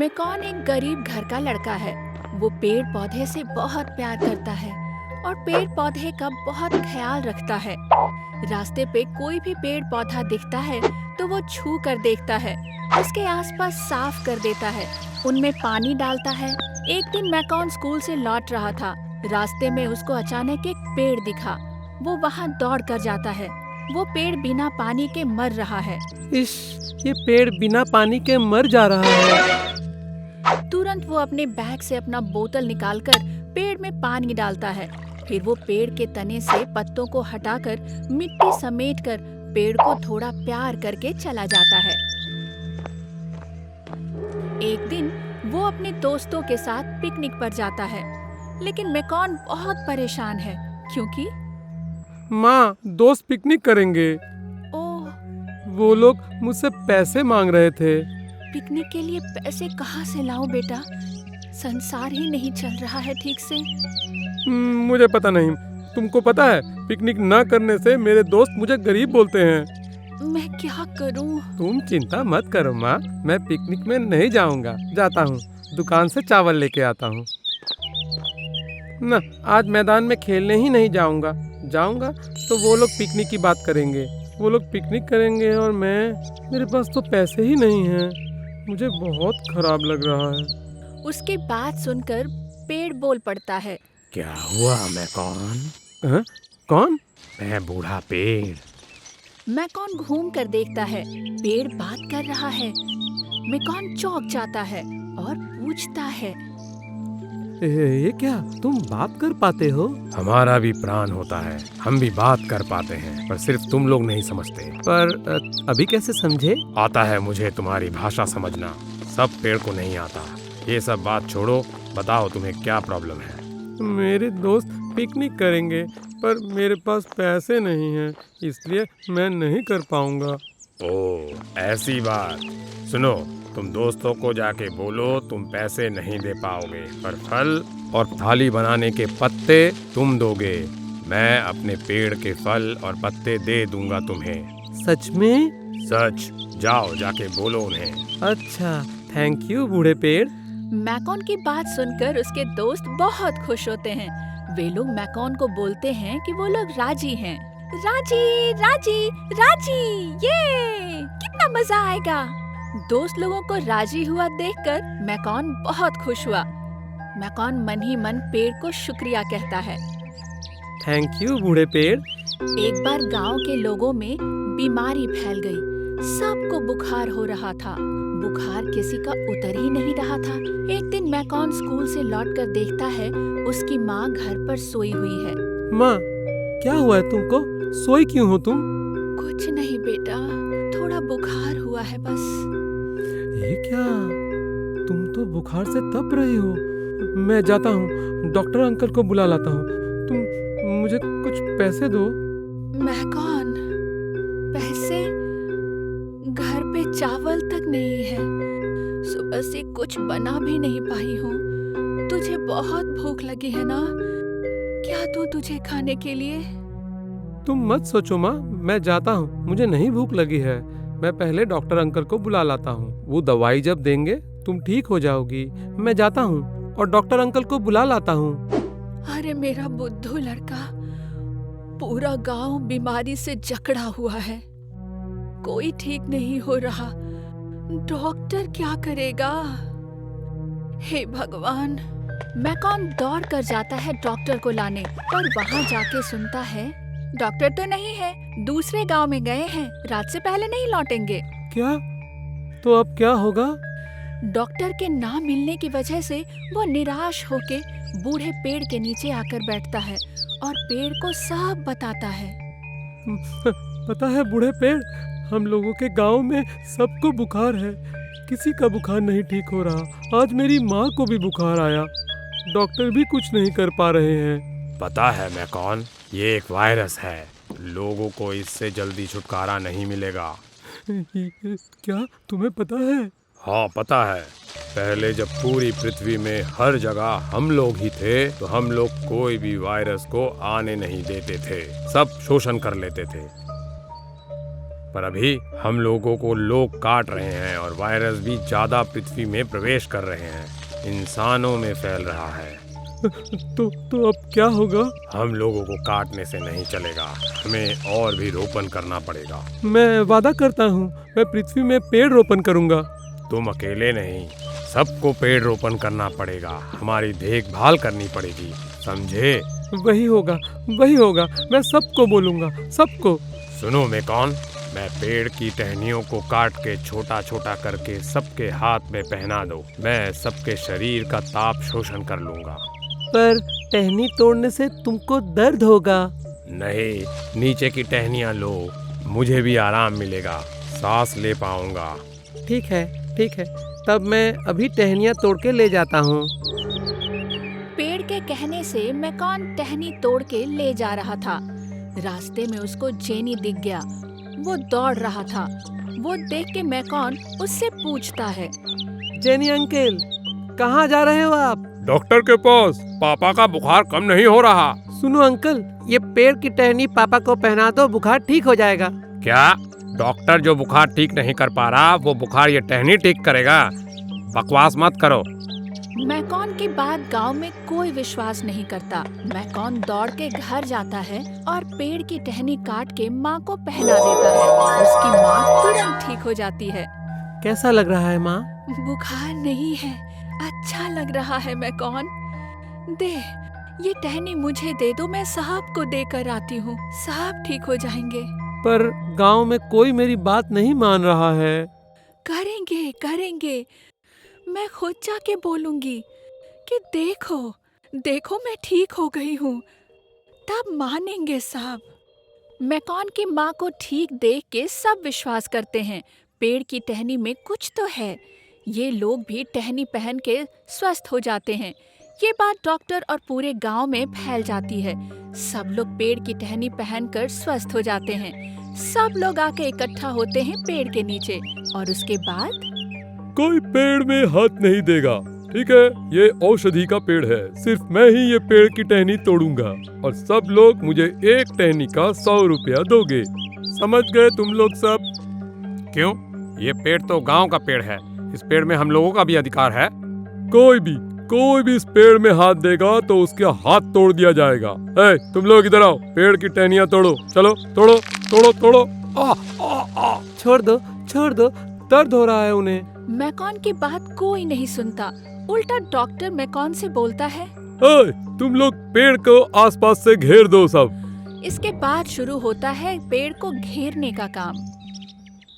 मैकॉन एक गरीब घर का लड़का है। वो पेड़ पौधे से बहुत प्यार करता है और पेड़ पौधे का बहुत ख्याल रखता है। रास्ते पे कोई भी पेड़ पौधा दिखता है तो वो छू कर देखता है, उसके आसपास साफ कर देता है, उनमें पानी डालता है। एक दिन मैकॉन स्कूल से लौट रहा था। रास्ते में उसको अचानक एक पेड़ दिखा। वो वहाँ दौड़ कर जाता है। वो पेड़ बिना पानी के मर रहा है। ये पेड़ बिना पानी के मर जा रहा है। तुरंत वो अपने बैग से अपना बोतल निकालकर पेड़ में पानी डालता है। फिर वो पेड़ के तने से पत्तों को हटाकर मिट्टी समेटकर पेड़ को थोड़ा प्यार करके चला जाता है। एक दिन वो अपने दोस्तों के साथ पिकनिक पर जाता है, लेकिन मैकॉन बहुत परेशान है क्योंकि माँ, दोस्त पिकनिक करेंगे। ओह, वो लोग मुझसे पैसे मांग रहे थे। पिकनिक के लिए पैसे कहाँ से लाऊं बेटा? संसार ही नहीं चल रहा है ठीक से। मुझे पता नहीं। तुमको पता है, पिकनिक ना करने से मेरे दोस्त मुझे गरीब बोलते हैं। मैं क्या करूं? तुम चिंता मत करो माँ, मैं पिकनिक में नहीं जाऊंगा। जाता हूँ, दुकान से चावल लेके आता हूँ। ना, आज मैदान में खेलने ही नहीं जाऊंगा। जाऊंगा तो वो लोग पिकनिक की बात करेंगे। वो लोग पिकनिक करेंगे और मेरे पास तो पैसे ही नहीं हैं। मुझे बहुत खराब लग रहा है। उसकी बात सुनकर पेड़ बोल पड़ता है। क्या हुआ मैकॉन? कौन? मैं बूढ़ा पेड़। मैकॉन घूम कर देखता है, पेड़ बात कर रहा है। मैकॉन चौंक जाता है और पूछता है, ये क्या, तुम बात कर पाते हो? हमारा भी प्राण होता है, हम भी बात कर पाते हैं, पर सिर्फ तुम लोग नहीं समझते। पर अभी कैसे समझे? आता है मुझे तुम्हारी भाषा समझना, सब पेड़ को नहीं आता। ये सब बात छोड़ो, बताओ तुम्हें क्या प्रॉब्लम है? मेरे दोस्त पिकनिक करेंगे पर मेरे पास पैसे नहीं हैं, इसलिए मैं नहीं कर पाऊंगा। ओह, ऐसी बात। सुनो, तुम दोस्तों को जाके बोलो तुम पैसे नहीं दे पाओगे, पर फल और थाली बनाने के पत्ते तुम दोगे। मैं अपने पेड़ के फल और पत्ते दे दूंगा तुम्हें। सच में? सच। जाओ, जाके बोलो उन्हें। अच्छा, थैंक यू बूढ़े पेड़। मैकॉन की बात सुनकर उसके दोस्त बहुत खुश होते हैं। वे लोग मैकॉन को बोलते हैं कि वो लोग राजी हैं। राजी, राजी, राजी, ये कितना मजा आएगा। दोस्त लोगों को राजी हुआ देखकर मैकॉन बहुत खुश हुआ। मैकॉन मन ही मन पेड़ को शुक्रिया कहता है। थैंक यू बूढ़े पेड़। एक बार गांव के लोगों में बीमारी फैल गई। सबको बुखार हो रहा था। बुखार किसी का उतर ही नहीं रहा था। एक दिन मैकॉन स्कूल से लौटकर देखता है उसकी माँ घर पर सोई हुई है। माँ, क्या हुआ है तुमको? सोई क्यों हो तुम? कुछ नहीं बेटा, थोड़ा बुखार हुआ है बस। ये क्या, तुम तो बुखार से तप रही हो। मैं जाता हूँ, डॉक्टर अंकल को बुला लाता हूँ। तुम मुझे कुछ पैसे दो। मैकॉन, पैसे? घर पे चावल तक नहीं है। सुबह से कुछ बना भी नहीं पाई हूँ। तुझे बहुत भूख लगी है ना? क्या दूँ तुझे खाने के लिए? तुम मत सोचो माँ, मैं जाता हूँ, मुझे नहीं भूख लगी है। मैं पहले डॉक्टर अंकल को बुला लाता हूँ। वो दवाई जब देंगे तुम ठीक हो जाओगी। मैं जाता हूँ और डॉक्टर अंकल को बुला लाता हूँ। अरे मेरा बुद्धू लड़का, पूरा गांव बीमारी से जकड़ा हुआ है। कोई ठीक नहीं हो रहा। डॉक्टर क्या करेगा? हे भगवान। मैकॉन दौड़ कर जाता है डॉक्टर को लाने, और वहाँ जाके सुनता है डॉक्टर तो नहीं है, दूसरे गांव में गए हैं, रात से पहले नहीं लौटेंगे। क्या? तो अब क्या होगा? डॉक्टर के ना मिलने की वजह से वो निराश होके बूढ़े पेड़ के नीचे आकर बैठता है और पेड़ को सब बताता है। पता है बूढ़े पेड़, हम लोगों के गांव में सबको बुखार है, किसी का बुखार नहीं ठीक हो रहा। आज मेरी माँ को भी बुखार आया, डॉक्टर भी कुछ नहीं कर पा रहे हैं। पता है मैकॉन, ये एक वायरस है, लोगों को इससे जल्दी छुटकारा नहीं मिलेगा। क्या तुम्हें पता है? हाँ पता है। पहले जब पूरी पृथ्वी में हर जगह हम लोग ही थे, तो हम लोग कोई भी वायरस को आने नहीं देते थे, सब शोषण कर लेते थे। पर अभी हम लोगों को लोग काट रहे हैं और वायरस भी ज्यादा पृथ्वी में प्रवेश कर रहे हैं, इंसानों में फैल रहा है। तो अब क्या होगा? हम लोगों को काटने से नहीं चलेगा, हमें और भी रोपण करना पड़ेगा। मैं वादा करता हूँ, मैं पृथ्वी में पेड़ रोपण करूंगा। तुम अकेले नहीं, सबको पेड़ रोपण करना पड़ेगा, हमारी देखभाल करनी पड़ेगी, समझे? वही होगा, वही होगा, मैं सबको बोलूंगा, सबको। सुनो मेकॉन, मैं पेड़ की टहनियों को काट के छोटा छोटा करके सबके हाथ में पहना दो। मैं सबके शरीर का ताप शोषण कर लूंगा। पर टहनी तोड़ने से तुमको दर्द होगा। नहीं, नीचे की टहनियाँ लो, मुझे भी आराम मिलेगा, सांस ले पाऊंगा। ठीक है, ठीक है, तब मैं अभी टहनियाँ तोड़ के ले जाता हूँ। पेड़ के कहने से मैकॉन टहनी तोड़ के ले जा रहा था। रास्ते में उसको जेनी दिख गया, वो दौड़ रहा था। वो देख के मैकॉन उससे पूछता है, जेनी अंकल, कहाँ जा रहे हो आप? डॉक्टर के पास, पापा का बुखार कम नहीं हो रहा। सुनो अंकल, ये पेड़ की टहनी पापा को पहना दो, बुखार ठीक हो जाएगा। क्या? डॉक्टर जो बुखार ठीक नहीं कर पा रहा, वो बुखार ये टहनी ठीक करेगा? बकवास मत करो। मैकॉन की बात गांव में कोई विश्वास नहीं करता। मैकॉन दौड़ के घर जाता है और पेड़ की टहनी काट के माँ को पहना देता है। उसकी माँ तुरंत ठीक हो जाती है। कैसा लग रहा है माँ? बुखार नहीं है, अच्छा लग रहा है मैकॉन। दे, ये टहनी मुझे दे दो, मैं साहब को देकर आती हूँ, साहब ठीक हो जाएंगे। पर गांव में कोई मेरी बात नहीं मान रहा है। करेंगे करेंगे, मैं खुद जाके बोलूंगी कि देखो देखो मैं ठीक हो गई हूँ, तब मानेंगे साहब। मैकॉन की माँ को ठीक देख के सब विश्वास करते हैं, पेड़ की टहनी में कुछ तो है। ये लोग भी टहनी पहन के स्वस्थ हो जाते हैं। ये बात डॉक्टर और पूरे गांव में फैल जाती है। सब लोग पेड़ की टहनी पहनकर स्वस्थ हो जाते हैं। सब लोग आके इकट्ठा होते हैं पेड़ के नीचे और उसके बाद कोई पेड़ में हाथ नहीं देगा, ठीक है? ये औषधि का पेड़ है, सिर्फ मैं ही ये पेड़ की टहनी तोड़ूंगा और सब लोग मुझे एक टहनी का 100 रुपया दोगे। समझ गए तुम लोग सब? क्यों? ये पेड़ तो गांव का पेड़ है, इस पेड़ में हम लोगों का भी अधिकार है। कोई भी इस पेड़ में हाथ देगा तो उसके हाथ तोड़ दिया जाएगा। तुम लोग इधर आओ, पेड़ की टहनियाँ तोड़ो, चलो तोड़ो तोड़ो तोड़ो। छोड़ दो, दर्द हो रहा है उन्हें। मैकॉन की बात कोई नहीं सुनता। उल्टा डॉक्टर मैकॉन से बोलता है, तुम लोग पेड़ को आसपास से घेर दो सब। इसके बाद शुरू होता है पेड़ को घेरने का काम।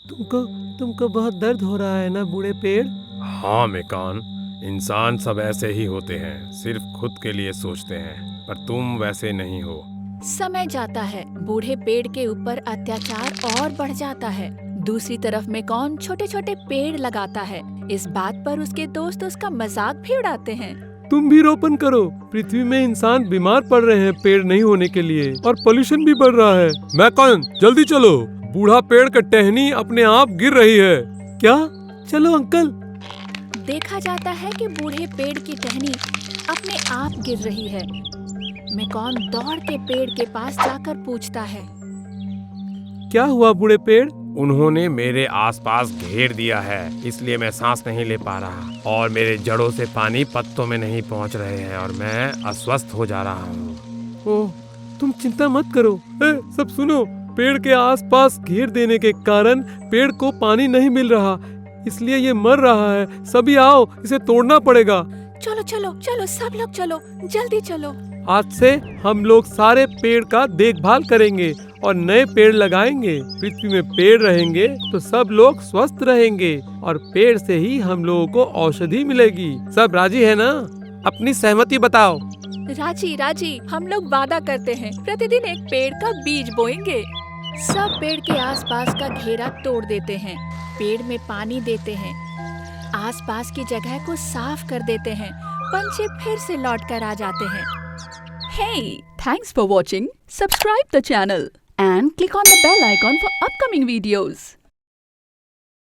तुमको बहुत दर्द हो रहा है ना बूढ़े पेड़? हाँ मेकॉन, इंसान सब ऐसे ही होते हैं, सिर्फ खुद के लिए सोचते हैं, पर तुम वैसे नहीं हो। समय जाता है, बूढ़े पेड़ के ऊपर अत्याचार और बढ़ जाता है। दूसरी तरफ मैकॉन छोटे छोटे पेड़ लगाता है। इस बात पर उसके दोस्त उसका मजाक भी उड़ाते हैं। तुम भी रोपण करो, पृथ्वी में इंसान बीमार पड़ रहे हैं पेड़ नहीं होने के लिए, और पोल्यूशन भी बढ़ रहा है। मैकॉन जल्दी चलो, बूढ़ा पेड़ का टहनी अपने आप गिर रही है। क्या? चलो अंकल। देखा जाता है कि बूढ़े पेड़ की टहनी अपने आप गिर रही है। मैकॉन दौड़ के पेड़ के पास जाकर पूछता है, क्या हुआ बूढ़े पेड़? उन्होंने मेरे आसपास घेर दिया है, इसलिए मैं सांस नहीं ले पा रहा और मेरे जड़ों से पानी पत्तों में नहीं पहुंच रहे हैं और मैं अस्वस्थ हो जा रहा हूँ। ओह, तुम चिंता मत करो। सब सुनो, पेड़ के आसपास घेर देने के कारण पेड़ को पानी नहीं मिल रहा, इसलिए ये मर रहा है। सभी आओ, इसे तोड़ना पड़ेगा। चलो चलो चलो, सब लोग चलो, जल्दी चलो। आज से हम लोग सारे पेड़ का देखभाल करेंगे और नए पेड़ लगाएंगे। पृथ्वी में पेड़ रहेंगे तो सब लोग स्वस्थ रहेंगे और पेड़ से ही हम लोगों को औषधि मिलेगी। सब राजी है ना? अपनी सहमति बताओ। राजी, हम लोग वादा करते हैं, प्रतिदिन एक पेड़ का बीज बोएंगे। सब पेड़ के आसपास का घेरा तोड़ देते हैं, पेड़ में पानी देते हैं, आसपास की जगह को साफ कर देते हैं। पंछी फिर से लौट कर आ जाते हैं। Hey, thanks for watching. Subscribe the channel and click on the bell icon for upcoming videos.